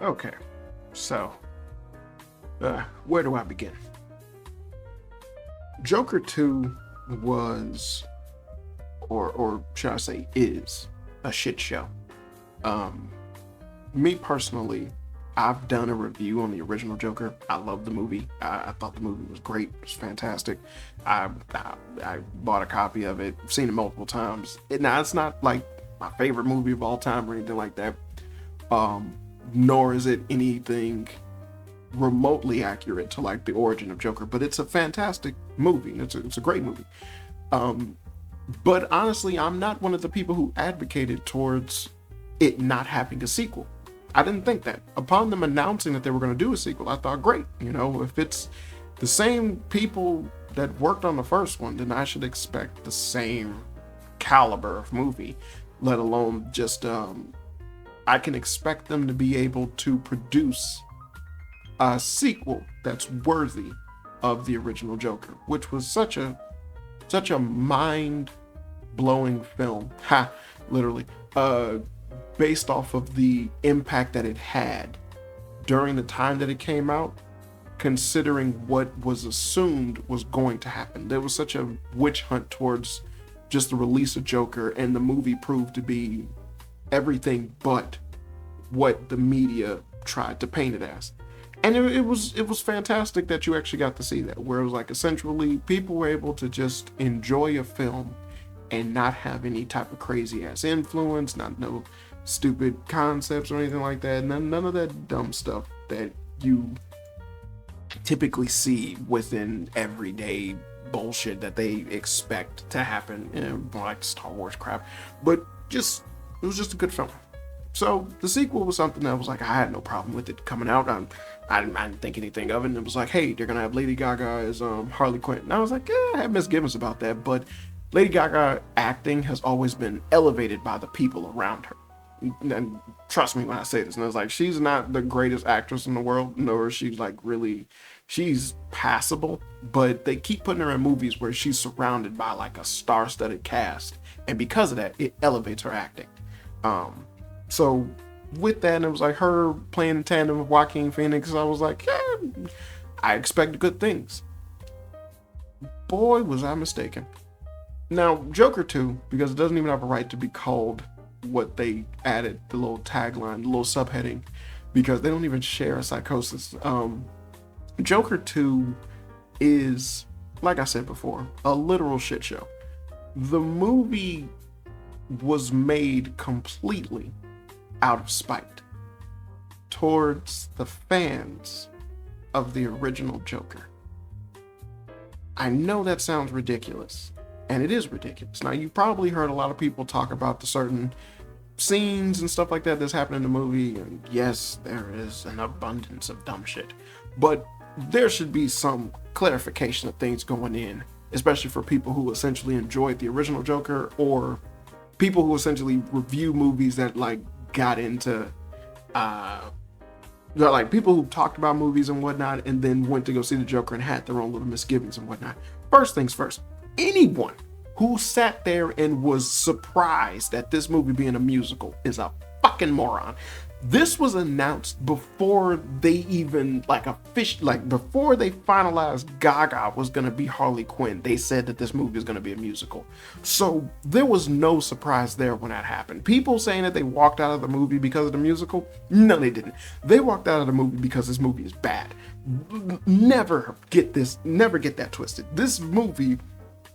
Okay, so where do I begin? Joker 2 was, or should I say, is a shit show. Um, Me personally, I've done a review on the original Joker. I love the movie. I thought the movie was great. It was fantastic. I bought a copy of it. Seen it multiple times. Now it's not like my favorite movie of all time or anything like that. Um, Nor is it anything remotely accurate to like the origin of Joker, but it's a fantastic movie. It's a great movie. Um, but honestly, I'm not one of the people who advocated towards it not having a sequel. I didn't think that. Upon them announcing that they were going to do a sequel, I thought, great. If it's the same people that worked on the first one, then I should expect the same caliber of movie, let alone just, I can expect them to be able to produce a sequel that's worthy of the original Joker, which was such a mind blowing film. Ha, literally. Based off of the impact that it had during the time that it came out, considering what was assumed was going to happen. There was such a witch hunt towards just the release of Joker, and the movie proved to be everything but what the media tried to paint it as. And it was fantastic that you actually got to see that, where it was like essentially people were able to just enjoy a film and not have any type of crazy ass influence, not no stupid concepts or anything like that. None of that dumb stuff that you typically see within everyday bullshit that they expect to happen in like Star Wars crap. But just it was just a good film. So the sequel was something that was like I had no problem with it coming out. I didn't think anything of it. And it was like, hey, they're gonna have Lady Gaga as Harley Quinn. And I was like, I had misgivings about that, but Lady Gaga acting has always been elevated by the people around her. And trust me when I say this, and it's like she's not the greatest actress in the world, nor is she like really, she's passable, but they keep putting her in movies where she's surrounded by like a star-studded cast, and because of that, it elevates her acting. So with that, and it was like her playing in tandem with Joaquin Phoenix, I was like, yeah, I expect good things. Boy, was I mistaken. Now, Joker 2, because it doesn't even have a right to be called what they added, the little tagline, the little subheading, because they don't even share a psychosis. Joker 2 is, like I said before, a literal shit show. The movie was made completely out of spite towards the fans of the original Joker. I know that sounds ridiculous, and it is ridiculous. Now, you probably heard a lot of people talk about the certain scenes and stuff like that that's happening in the movie, and yes, there is an abundance of dumb shit, but there should be some clarification of things going in, especially for people who essentially enjoyed the original Joker, or people who essentially review movies that like got into like people who talked about movies and whatnot and then went to go see the Joker and had their own little misgivings and whatnot. First things first, anyone who sat there and was surprised at this movie being a musical is a fucking moron. This was announced before they even before they finalized Gaga was gonna be Harley Quinn. They said that this movie is gonna be a musical. So there was no surprise there when that happened. People saying that they walked out of the movie because of the musical, no, they didn't. They walked out of the movie because this movie is bad. Never get that twisted. This movie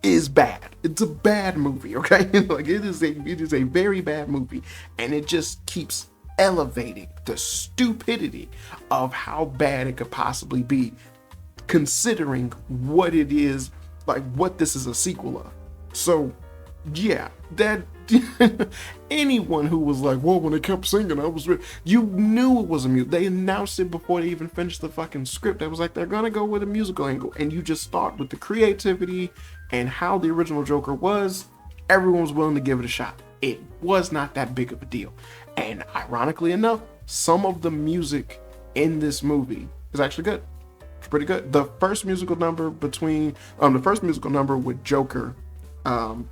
is bad. It's a bad movie, okay? Like it is a very bad movie, and it just keeps elevating the stupidity of how bad it could possibly be, considering what it is, like what this is a sequel of. So yeah, that anyone who was like, well, when they kept singing, you knew it was a musical. They announced it before they even finished the fucking script. It was like, they're gonna go with a musical angle, and you just thought with the creativity and how the original Joker was, everyone was willing to give it a shot. It was not that big of a deal. And ironically enough, some of the music in this movie is actually good. It's pretty good. The first musical number with Joker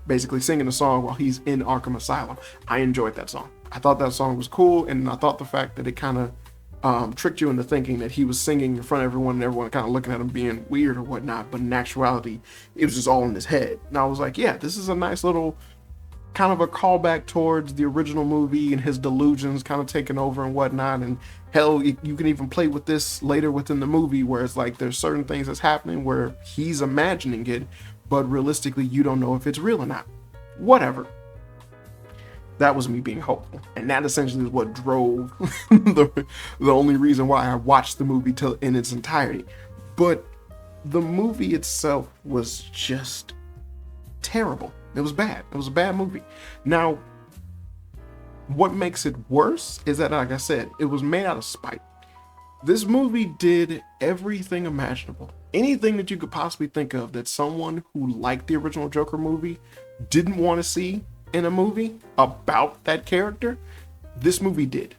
basically singing the song while he's in Arkham Asylum, I enjoyed that song. I thought that song was cool, and I thought the fact that it kind of tricked you into thinking that he was singing in front of everyone and everyone kind of looking at him being weird or whatnot. But in actuality, it was just all in his head. And I was like, yeah, this is a nice little kind of a callback towards the original movie and his delusions kind of taking over and whatnot. And hell, you can even play with this later within the movie where it's like there's certain things that's happening where he's imagining it, but realistically, you don't know if it's real or not. Whatever. That was me being hopeful, and that essentially is what drove the only reason why I watched the movie in its entirety. But the movie itself was just terrible. It was bad. It was a bad movie. Now, what makes it worse is that, like I said, it was made out of spite. This movie did everything imaginable. Anything that you could possibly think of that someone who liked the original Joker movie didn't want to see in a movie about that character, this movie did.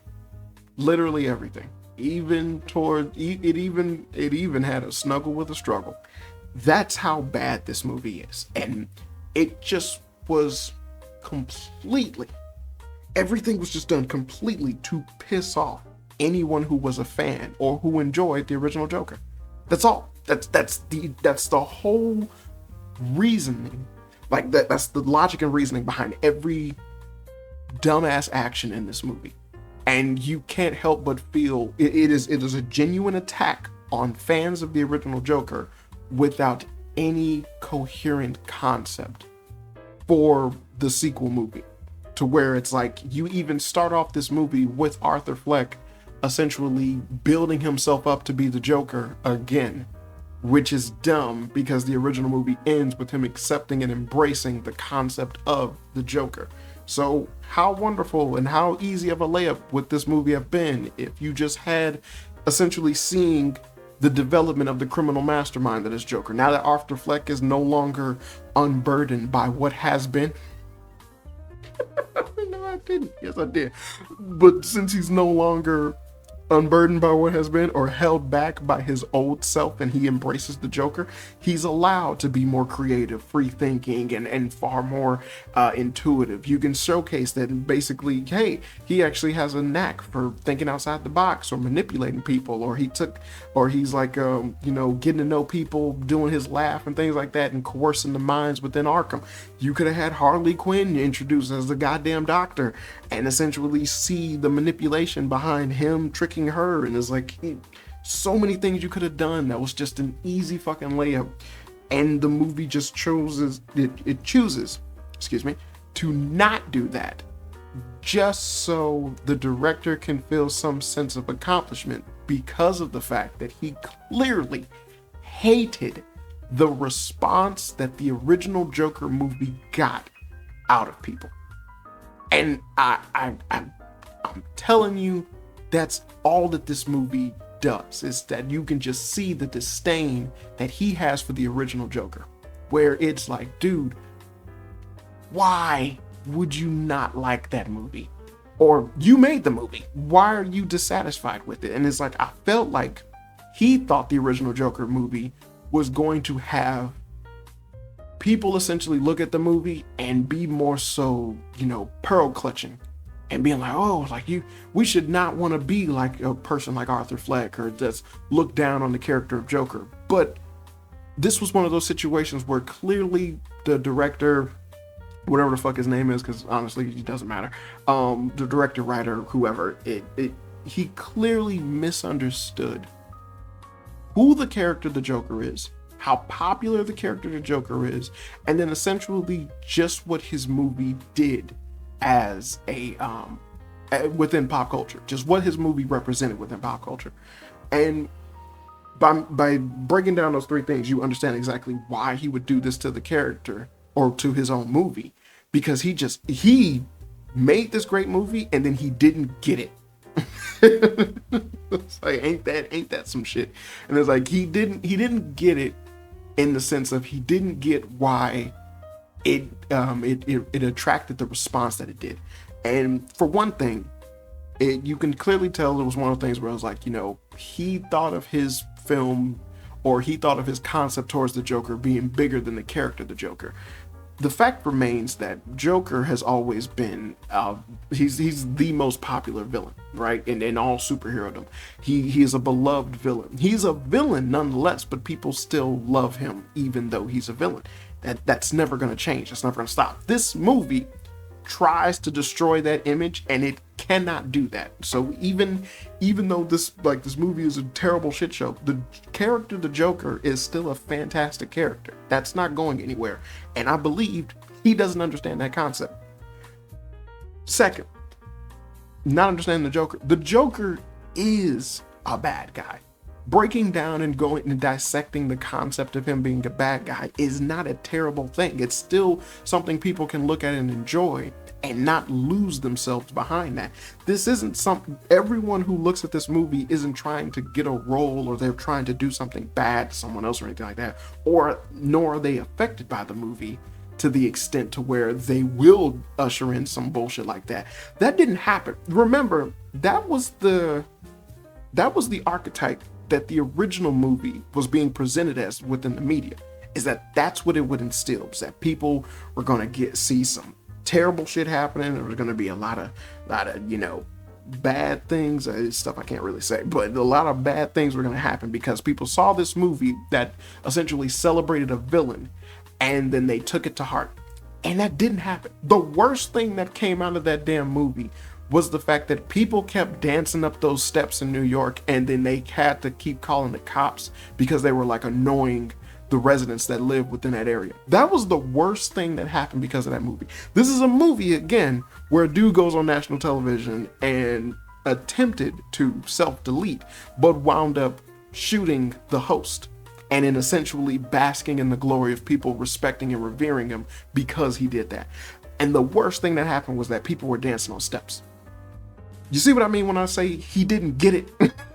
Literally everything. Even it even had a snuggle with a struggle. That's how bad this movie is. And it just was completely, everything was just done completely to piss off anyone who was a fan or who enjoyed the original Joker. That's all. That's the whole reasoning. Like that's the logic and reasoning behind every dumbass action in this movie. And you can't help but feel it is a genuine attack on fans of the original Joker without any coherent concept for the sequel movie. To where it's like you even start off this movie with Arthur Fleck essentially building himself up to be the Joker again, which is dumb because the original movie ends with him accepting and embracing the concept of the Joker. So how wonderful and how easy of a layup would this movie have been if you just had essentially seeing the development of the criminal mastermind that is Joker. Now that Arthur Fleck is no longer unburdened by what has been. No, I didn't. Yes, I did. But since he's no longer unburdened by what has been or held back by his old self and he embraces the Joker, he's allowed to be more creative, free thinking, and far more intuitive. You can showcase that basically, hey, he actually has a knack for thinking outside the box or manipulating people, or he's like getting to know people, doing his laugh and things like that and coercing the minds within Arkham. You could have had Harley Quinn introduced as the goddamn doctor and essentially see the manipulation behind him tricking her, and there's like so many things you could have done that was just an easy fucking layup, and the movie just chooses to not do that just so the director can feel some sense of accomplishment because of the fact that he clearly hated the response that the original Joker movie got out of people. And I'm telling you, that's all that this movie does, is that you can just see the disdain that he has for the original Joker, where it's like, dude, why would you not like that movie? Or you made the movie, why are you dissatisfied with it? And it's like, I felt like he thought the original Joker movie was going to have people essentially look at the movie and be more so, pearl clutching and being like, oh, like we should not want to be like a person like Arthur Fleck or just look down on the character of Joker. But this was one of those situations where clearly the director, whatever the fuck his name is, because honestly it doesn't matter, the director, writer, whoever, he clearly misunderstood who the character the Joker is, how popular the character the Joker is, and then essentially just what his movie did as a within pop culture, just what his movie represented within pop culture. And by breaking down those three things, you understand exactly why he would do this to the character or to his own movie, because he made this great movie and then he didn't get it. It's like, ain't that some shit? And it's like he didn't get it in the sense of he didn't get why it attracted the response that it did. And for one thing, you can clearly tell it was one of the things where it was like, he thought of his film or he thought of his concept towards the Joker being bigger than the character of the Joker. the fact remains that Joker has always been he's the most popular villain, right? In all superherodom, he is a beloved villain. He's a villain nonetheless, but people still love him even though he's a villain. That's never going to change. That's never going to stop. This movie tries to destroy that image, and it cannot do that. So even though this movie is a terrible shit show, the character the Joker is still a fantastic character. That's not going anywhere, and I believed he doesn't understand that concept. Second, not understanding the Joker. The Joker is a bad guy. Breaking down and going and dissecting the concept of him being a bad guy is not a terrible thing. It's still something people can look at and enjoy and not lose themselves behind that. This isn't something, everyone who looks at this movie isn't trying to get a role or they're trying to do something bad to someone else or anything like that, or nor are they affected by the movie to the extent to where they will usher in some bullshit like that. That didn't happen. Remember, that was the archetype that the original movie was being presented as within the media, is that's what it would instill, is that people were going to see some terrible shit happening. There was going to be a lot of bad things, stuff I can't really say, but a lot of bad things were going to happen because people saw this movie that essentially celebrated a villain and then they took it to heart. And that didn't happen. The worst thing that came out of that damn movie was the fact that people kept dancing up those steps in New York, and then they had to keep calling the cops because they were like annoying the residents that live within that area. That was the worst thing that happened because of that movie. This is a movie, again, where a dude goes on national television and attempted to self-delete, but wound up shooting the host, and in essentially basking in the glory of people respecting and revering him because he did that. And the worst thing that happened was that people were dancing on steps. You see what I mean when I say he didn't get it?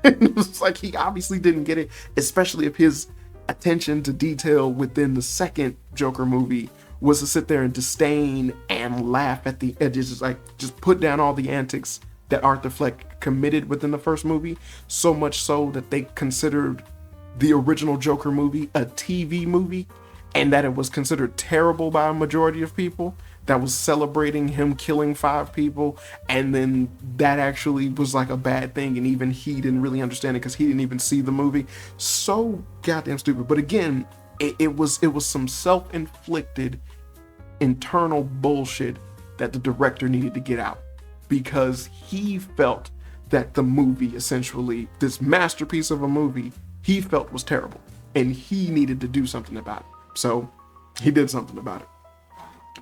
It's like he obviously didn't get it, especially if his attention to detail within the second Joker movie was to sit there and disdain and laugh at the edges, just put down all the antics that Arthur Fleck committed within the first movie, so much so that they considered the original Joker movie a TV movie, and that it was considered terrible by a majority of people that was celebrating him killing 5 people, and then that actually was like a bad thing, and even he didn't really understand it because he didn't even see the movie. So goddamn stupid. But again, it was some self-inflicted internal bullshit that the director needed to get out, because he felt that the movie, essentially this masterpiece of a movie, he felt was terrible, and he needed to do something about it. So he did something about it.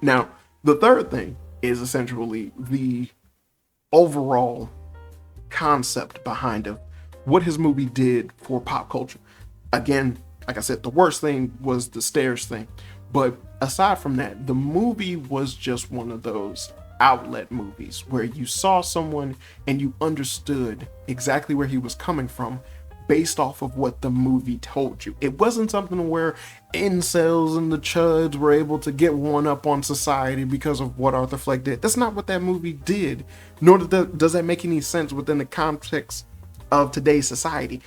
Now, the third thing is essentially the overall concept behind what his movie did for pop culture. Again, like I said, the worst thing was the stairs thing. But aside from that, the movie was just one of those outlet movies where you saw someone and you understood exactly where he was coming from based off of what the movie told you. It wasn't something where incels and the chuds were able to get one up on society because of what Arthur Fleck did. That's not what that movie did, nor does that make any sense within the context of today's society.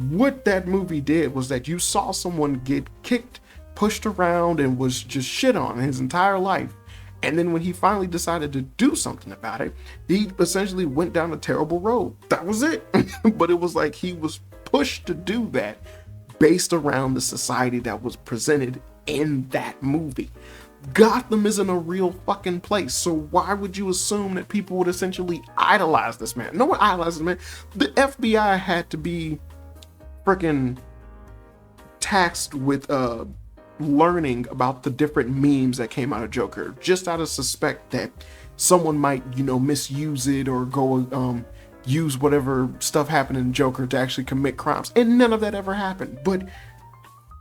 What that movie did was that you saw someone get kicked, pushed around, and was just shit on his entire life. And then when he finally decided to do something about it, he essentially went down a terrible road. That was it. But it was like he was pushed to do that based around the society that was presented in that movie. Gotham isn't a real fucking place, so why would you assume that people would essentially idolize this man? No one idolizes this man. The FBI had to be freaking taxed with learning about the different memes that came out of Joker, just out of suspect that someone might, misuse it or go use whatever stuff happened in Joker to actually commit crimes. And none of that ever happened. But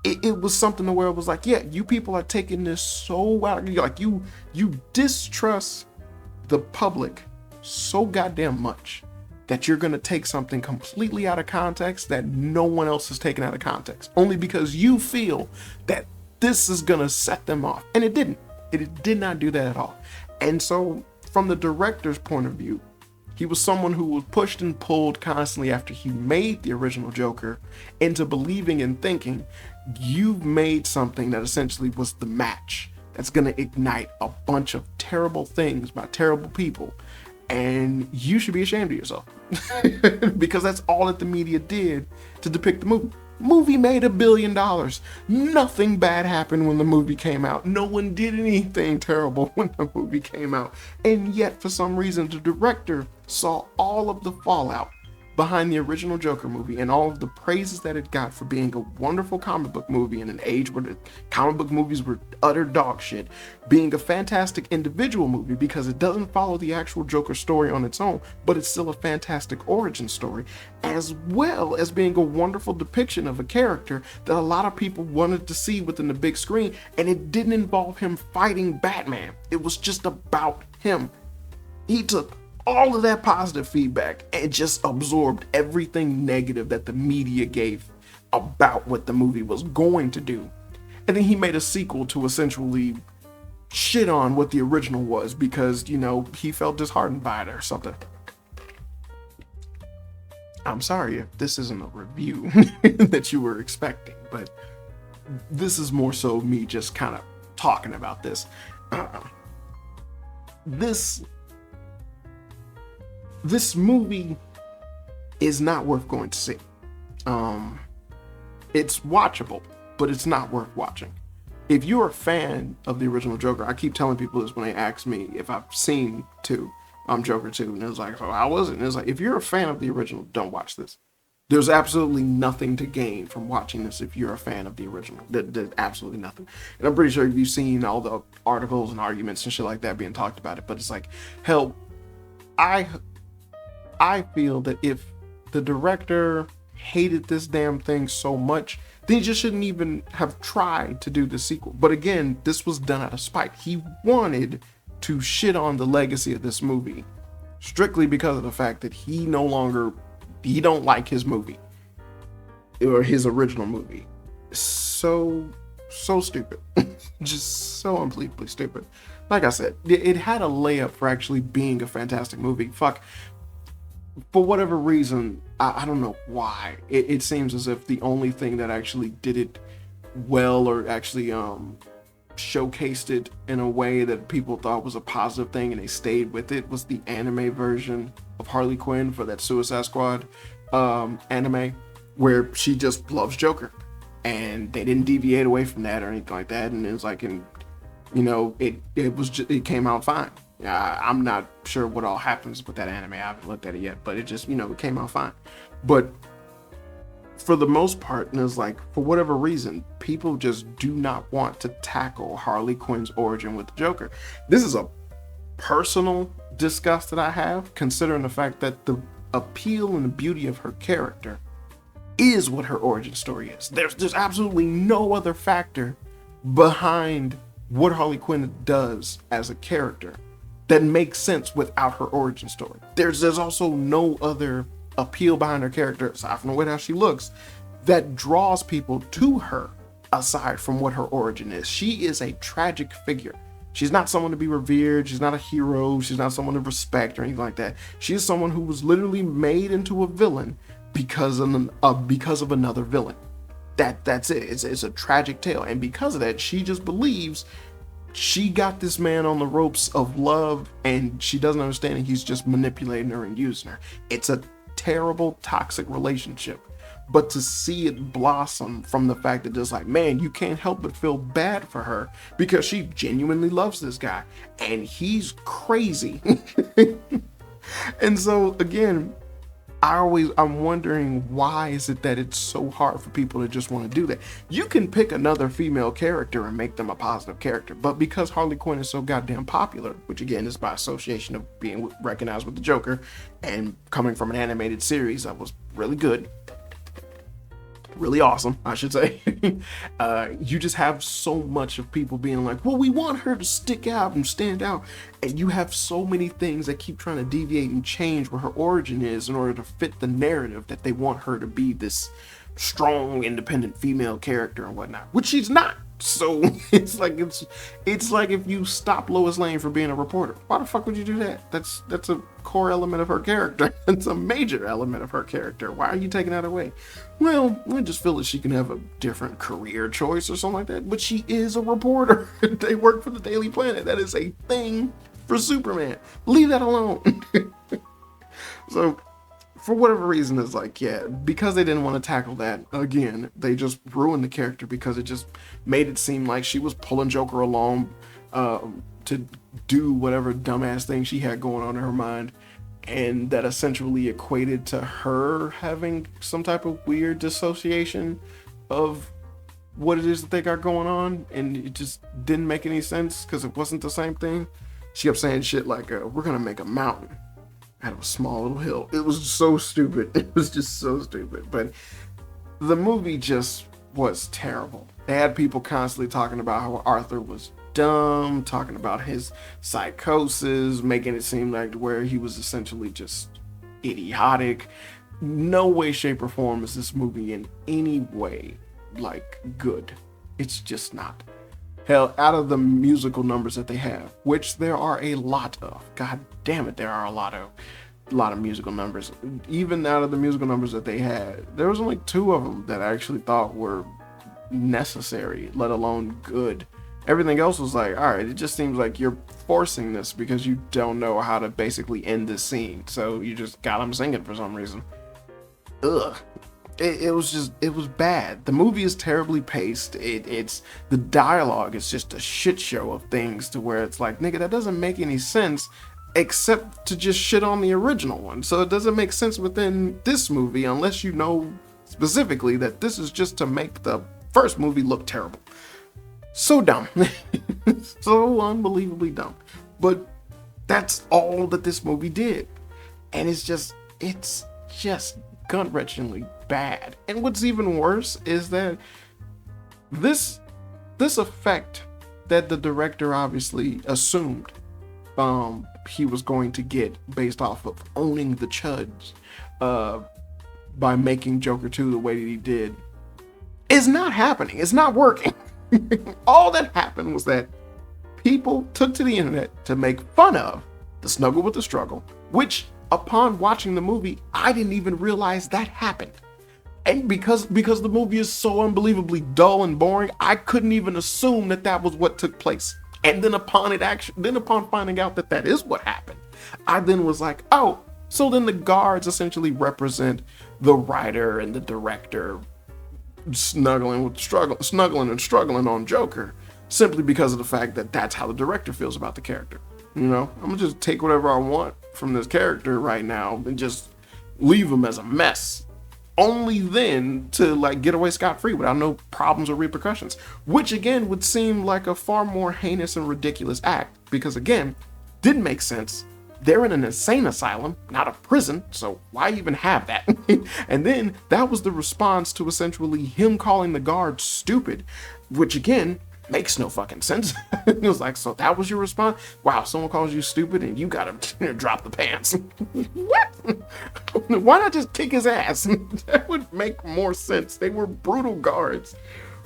it was something where it was like, yeah, you people are taking this so out. Like you distrust the public so goddamn much that you're gonna take something completely out of context that no one else is taking out of context, only because you feel that this is gonna set them off. And it didn't. It did not do that at all. And so from the director's point of view, he was someone who was pushed and pulled constantly after he made the original Joker into believing and thinking you've made something that essentially was the match that's going to ignite a bunch of terrible things by terrible people. And you should be ashamed of yourself because that's all that the media did to depict the movie. Movie made $1 billion. Nothing bad happened when the movie came out. No one did anything terrible when the movie came out. And yet, for some reason, the director saw all of the fallout behind the original Joker movie and all of the praises that it got for being a wonderful comic book movie in an age where the comic book movies were utter dog shit, being a fantastic individual movie because it doesn't follow the actual Joker story on its own, but it's still a fantastic origin story, as well as being a wonderful depiction of a character that a lot of people wanted to see within the big screen, and it didn't involve him fighting Batman. It was just about him. He took all of that positive feedback and just absorbed everything negative that the media gave about what the movie was going to do. And then he made a sequel to essentially shit on what the original was because, you know, he felt disheartened by it or something. I'm sorry if this isn't a review that you were expecting, but this is more so me just kind of talking about this. This movie is not worth going to see. It's watchable, but it's not worth watching. If you're a fan of the original Joker, I keep telling people this when they ask me if I've seen Joker 2, and it's like, so how was it? And it's like, if you're a fan of the original, don't watch this. There's absolutely nothing to gain from watching this if you're a fan of the original. There's absolutely nothing. And I'm pretty sure you've seen all the articles and arguments and shit like that being talked about it, but it's like, hell, I feel that if the director hated this damn thing so much, then he just shouldn't even have tried to do the sequel. But again, this was done out of spite. He wanted to shit on the legacy of this movie strictly because of the fact that he don't like his movie or his original movie. So stupid. Just so unbelievably stupid. Like I said, it had a layup for actually being a fantastic movie. Fuck. For whatever reason, I don't know why, it seems as if the only thing that actually did it well or actually showcased it in a way that people thought was a positive thing and they stayed with it was the anime version of Harley Quinn for that Suicide Squad anime, where she just loves Joker, and they didn't deviate away from that or anything like that, and it was like, and you know, it came out fine. I'm not sure what all happens with that anime. I haven't looked at it yet, but it just, you know, it came out fine. But for the most part, and it's like, for whatever reason, people just do not want to tackle Harley Quinn's origin with the Joker. This is a personal disgust that I have, considering the fact that the appeal and the beauty of her character is what her origin story is. There's absolutely no other factor behind what Harley Quinn does as a character that makes sense without her origin story. There's also no other appeal behind her character, aside from the way how she looks, that draws people to her aside from what her origin is. She is a tragic figure. She's not someone to be revered. She's not a hero. She's not someone to respect or anything like that. She is someone who was literally made into a villain because of another villain. That's it. It's a tragic tale. And because of that, she just believes she got this man on the ropes of love, and she doesn't understand he's just manipulating her and using her. It's a terrible, toxic relationship. But to see it blossom from the fact that it's like, man, you can't help but feel bad for her because she genuinely loves this guy and he's crazy. And so again, I'm wondering, why is it that it's so hard for people to just want to do that? You can pick another female character and make them a positive character, but because Harley Quinn is so goddamn popular, which again is by association of being recognized with the Joker and coming from an animated series that was really good, really awesome, I should say, you just have so much of people being like, well, we want her to stick out and stand out, and you have so many things that keep trying to deviate and change where her origin is in order to fit the narrative that they want her to be this strong, independent female character and whatnot, which she's not. So it's like if you stop Lois Lane from being a reporter, why the fuck would you do that? That's a core element of her character. It's a major element of her character. Why are you taking that away? Well, I just feel that she can have a different career choice or something like that. But she is a reporter. They work for the Daily Planet. That is a thing for Superman. Leave that alone. So for whatever reason, it's like, yeah, because they didn't want to tackle that again, they just ruined the character because it just made it seem like she was pulling Joker along to do whatever dumbass thing she had going on in her mind, and that essentially equated to her having some type of weird dissociation of what it is that they got going on, and it just didn't make any sense because it wasn't the same thing. She kept saying shit like, we're gonna make a mountain out of a small little hill. It was so stupid. It was just so stupid. But the movie just was terrible. They had people constantly talking about how Arthur was dumb, talking about his psychosis, making it seem like where he was essentially just idiotic. No way, shape, or form is this movie in any way like good. It's just not. Hell, out of the musical numbers that they have, which there are a lot of, god damn it, there are a lot of musical numbers. Even out of the musical numbers that they had, there was only 2 of them that I actually thought were necessary, let alone good. Everything else was like, all right, it just seems like you're forcing this because you don't know how to basically end this scene, so you just got them singing for some reason. Ugh. It was bad. The movie is terribly paced. It's the dialogue is just a shit show of things to where it's like, nigga, that doesn't make any sense except to just shit on the original one. So it doesn't make sense within this movie unless you know specifically that this is just to make the first movie look terrible. So dumb. So unbelievably dumb. But that's all that this movie did. And it's just gut-wrenchingly bad. And what's even worse is that this effect that the director obviously assumed he was going to get based off of owning the chuds by making Joker 2 the way that he did is not happening. It's not working. All that happened was that people took to the internet to make fun of the Snuggle with the Struggle, which upon watching the movie, I didn't even realize that happened. And because the movie is so unbelievably dull and boring, I couldn't even assume that was what took place. And then upon finding out that is what happened, I then was like, oh, so then the guards essentially represent the writer and the director snuggling and struggling on Joker, simply because of the fact that that's how the director feels about the character. You know, I'm gonna just take whatever I want from this character right now and just leave him as a mess. Only then to like get away scot-free without no problems or repercussions, which again would seem like a far more heinous and ridiculous act because again, didn't make sense. They're in an insane asylum, not a prison, so why even have that? And then that was the response to essentially him calling the guards stupid, which again makes no fucking sense. It was like, so that was your response? Wow, someone calls you stupid and you gotta drop the pants. What? Why not just kick his ass? That would make more sense. They were brutal guards.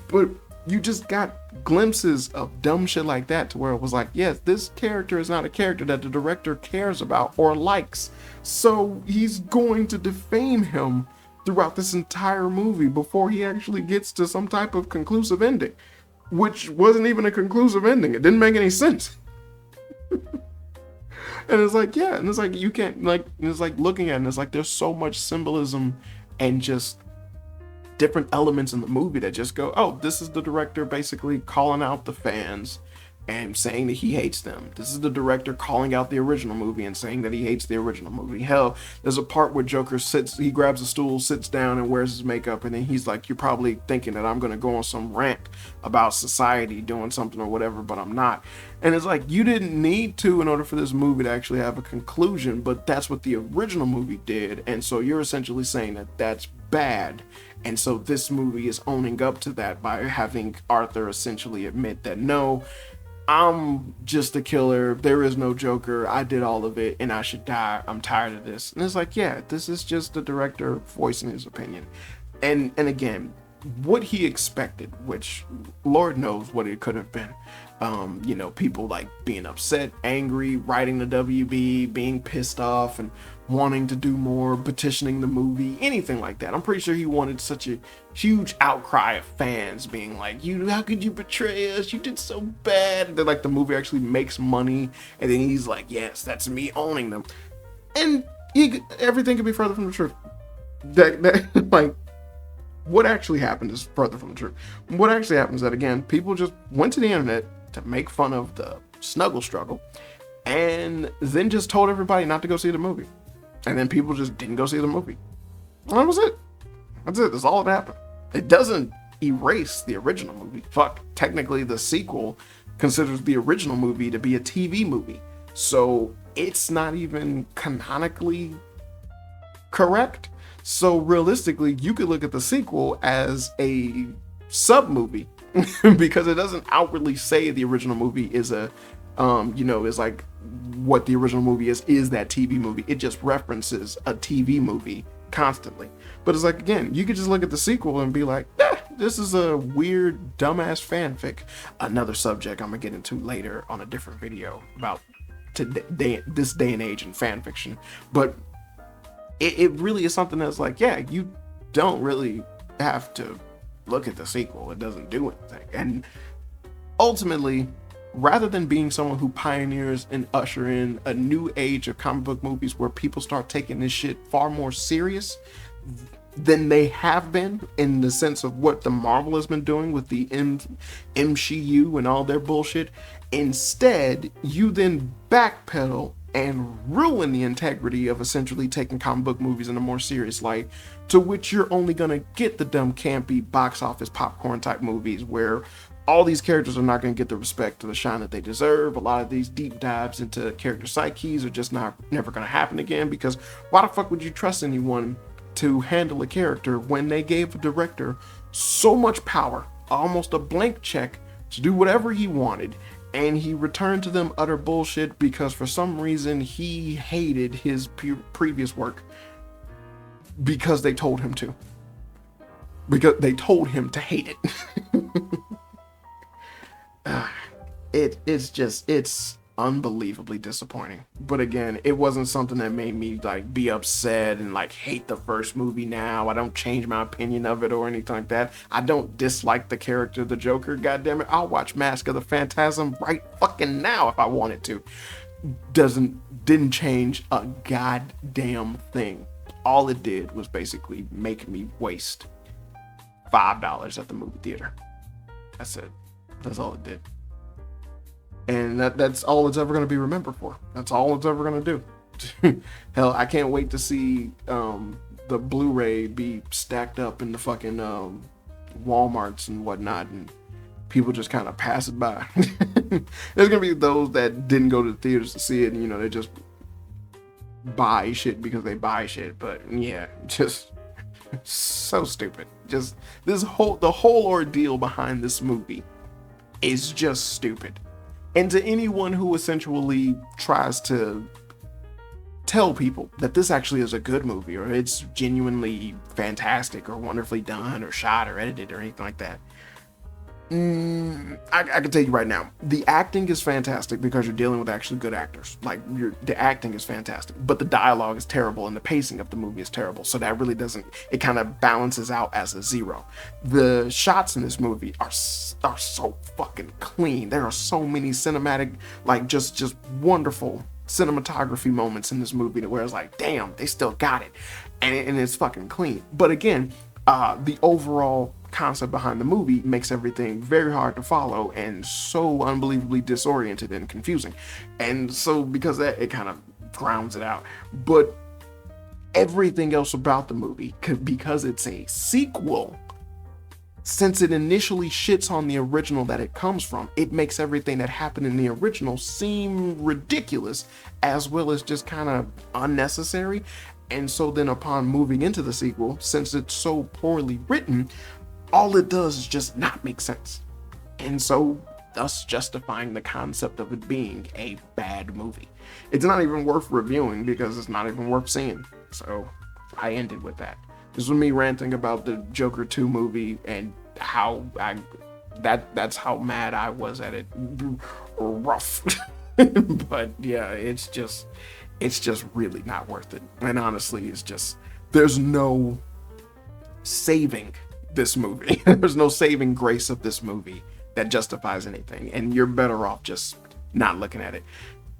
But you just got glimpses of dumb shit like that to where it was like, yes, this character is not a character that the director cares about or likes. So he's going to defame him throughout this entire movie before he actually gets to some type of conclusive ending. Which wasn't even a conclusive ending. It didn't make any sense. And it's like, yeah, and it's like, you can't, like, it's like looking at it, and it's like, there's so much symbolism and just different elements in the movie that just go, oh, this is the director basically calling out the fans and saying that he hates them. This is the director calling out the original movie and saying that he hates the original movie. Hell, there's a part where Joker he grabs a stool, sits down and wears his makeup, and then he's like, you're probably thinking that I'm gonna go on some rant about society doing something or whatever, but I'm not. And it's like, you didn't need to in order for this movie to actually have a conclusion, but that's what the original movie did, and so you're essentially saying that that's bad. And so this movie is owning up to that by having Arthur essentially admit that, no, I'm just a killer. There is no Joker. I did all of it and I should die. I'm tired of this. And it's like, yeah, this is just the director voicing his opinion. And again, what he expected, which Lord knows what it could have been. You know, people like being upset, angry, writing the WB, being pissed off, and wanting to do more, petitioning the movie, anything like that. I'm pretty sure he wanted such a huge outcry of fans being like, "You, how could you betray us? You did so bad." And then like the movie actually makes money, and then he's like, "Yes, that's me owning them," and everything could be further from the truth. That like what actually happened is further from the truth. What actually happened is that, again, people just went to the internet to make fun of the snuggle struggle and then just told everybody not to go see the movie. And then people just didn't go see the movie. And that was it. That's it. That's all that happened. It doesn't erase the original movie. Fuck. Technically, the sequel considers the original movie to be a TV movie. So it's not even canonically correct. So realistically, you could look at the sequel as a sub movie because it doesn't outwardly say the original movie is a, is like what the original movie is that TV movie. It just references a TV movie constantly. But it's like, again, you could just look at the sequel and be like, this is a weird, dumbass fanfic. Another subject I'm gonna get into later on a different video about this day and age in fan fiction. But it really is something that's like, yeah, you don't really have to look at the sequel. It doesn't do anything. And ultimately, rather than being someone who pioneers and usher in a new age of comic book movies where people start taking this shit far more serious than they have been, in the sense of what the Marvel has been doing with the MCU and all their bullshit, instead, you then backpedal and ruin the integrity of essentially taking comic book movies in a more serious light, to which you're only gonna get the dumb, campy, box office popcorn type movies where all these characters are not gonna get the respect or the shine that they deserve. A lot of these deep dives into character psyches are just never gonna happen again, because why the fuck would you trust anyone to handle a character when they gave a director so much power, almost a blank check, to do whatever he wanted, and he returned to them utter bullshit because for some reason he hated his previous work because they told him to. Because they told him to hate it. It's unbelievably disappointing. But again, it wasn't something that made me like be upset and like hate the first movie now. I don't change my opinion of it or anything like that. I don't dislike the character of the Joker. Goddammit, I'll watch Mask of the Phantasm right fucking now if I wanted to. Didn't change a goddamn thing. All it did was basically make me waste $5 at the movie theater. That's it. That's all it did. And that's all it's ever going to be remembered for. That's all it's ever going to do. Hell, I can't wait to see the Blu-ray be stacked up in the fucking Walmarts and whatnot, and people just kind of pass it by. There's going to be those that didn't go to the theaters to see it, and, they just buy shit because they buy shit. But yeah, just so stupid. Just the whole ordeal behind this movie is just stupid. And to anyone who essentially tries to tell people that this actually is a good movie, or it's genuinely fantastic, or wonderfully done, or shot, or edited, or anything like that, I can tell you right now, the acting is fantastic because you're dealing with actually good actors. Like, the acting is fantastic, but the dialogue is terrible and the pacing of the movie is terrible. So that really it kind of balances out as a zero. The shots in this movie are so fucking clean. There are so many cinematic, like just wonderful cinematography moments in this movie where it's like, damn, they still got it, and it's fucking clean. But again, the overall concept behind the movie makes everything very hard to follow and so unbelievably disoriented and confusing. And so because of that, it kind of grounds it out. But everything else about the movie, because it's a sequel, since it initially shits on the original that it comes from, it makes everything that happened in the original seem ridiculous, as well as just kind of unnecessary. And so then upon moving into the sequel, since it's so poorly written, all it does is just not make sense. And so thus justifying the concept of it being a bad movie. It's not even worth reviewing because it's not even worth seeing. So I ended with that. This was me ranting about the Joker 2 movie and how that's how mad I was at it. Rough. But yeah, it's just really not worth it. And honestly, it's just, there's no saving this movie. There's no saving grace of this movie that justifies anything, and you're better off just not looking at it.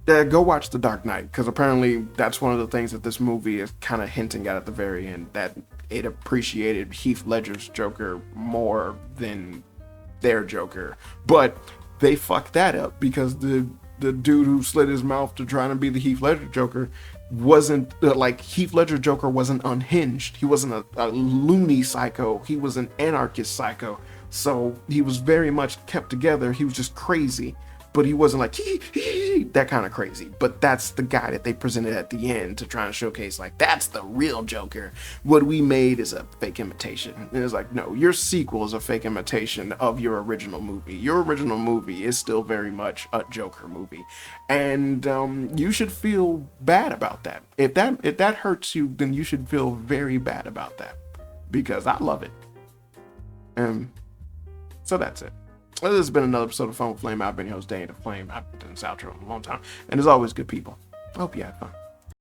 Go watch The Dark Knight, because apparently that's one of the things that this movie is kind of hinting at the very end, that it appreciated Heath Ledger's Joker more than their Joker. But they fucked that up, because the dude who slit his mouth to try to be the Heath Ledger Joker wasn't like, Heath Ledger Joker wasn't unhinged. He wasn't a loony psycho. He was an anarchist psycho. So he was very much kept together. He was just crazy, but he wasn't like that kind of crazy. But that's the guy that they presented at the end to try and showcase, like, that's the real Joker. What we made is a fake imitation. And it's like, no, your sequel is a fake imitation of your original movie. Your original movie is still very much a Joker movie, and you should feel bad about that. If that hurts you, then you should feel very bad about that, because I love it. So that's it. This has been another episode of Fun with Flame. I've been your host, Dane the Flame. I've been doing this outro in a long time. And as always, good people, I hope you had fun.